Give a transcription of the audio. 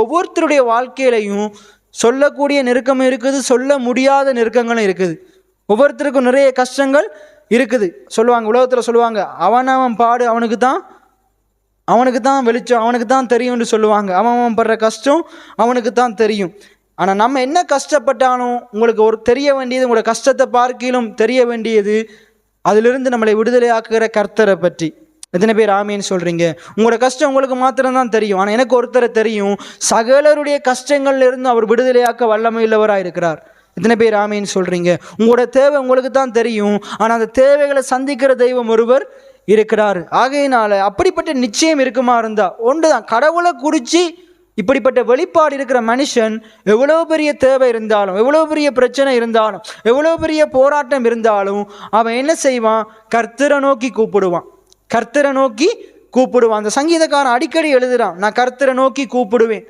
ஒவ்வொருத்தருடைய வாழ்க்கையிலையும் சொல்லக்கூடிய நெருக்கமும் இருக்குது, சொல்ல முடியாத நெருக்கங்களும் இருக்குது. ஒவ்வொருத்தருக்கும் நிறைய கஷ்டங்கள் இருக்குது. சொல்லுவாங்க, உலகத்தில் சொல்லுவாங்க, அவன் பாடு அவனுக்கு தான் வெளிச்சம், அவனுக்கு தான் தெரியும்னு சொல்லுவாங்க. அவன் படுற கஷ்டம் அவனுக்கு தான் தெரியும். ஆனால் நம்ம என்ன கஷ்டப்பட்டாலும் உங்களுக்கு தெரிய வேண்டியது, உங்களோட கஷ்டத்தை பார்க்கிலும் தெரிய வேண்டியது அதிலிருந்து நம்மளை விடுதலையாக்குகிற கர்த்தரை பற்றி. எத்தனை பேர் ஆமீன்னு சொல்கிறீங்க? உங்களோட கஷ்டம் உங்களுக்கு மாத்திரம்தான் தெரியும், ஆனால் எனக்கு ஒருத்தரை தெரியும், சகலருடைய கஷ்டங்கள்லேருந்து அவர் விடுதலையாக்க வல்லமையுள்ளவராக இருக்கிறார். எத்தனை பேர் ஆமீன்னு சொல்கிறீங்க? உங்களோட தேவை உங்களுக்கு தான் தெரியும், ஆனால் அந்த தேவைகளை சந்திக்கிற தெய்வம் ஒருவர் இருக்கிறார். ஆகையினால அப்படிப்பட்ட நிச்சயம் இருக்குமா இருந்தால் ஒன்று தான், கடவுளை குறித்து இப்படிப்பட்ட வெளிப்பாடு இருக்கிற மனுஷன் எவ்வளோ பெரிய தேவை இருந்தாலும், எவ்வளோ பெரிய பிரச்சனை இருந்தாலும், எவ்வளோ பெரிய போராட்டம் இருந்தாலும் அவன் என்ன செய்வான்? கர்த்தரை நோக்கி கூப்பிடுவான். கர்த்தரை நோக்கி கூப்பிடுவான். அந்த சங்கீதக்காரன் அடிக்கடி எழுதுறான், நான் கர்த்தரை நோக்கி கூப்பிடுவேன்.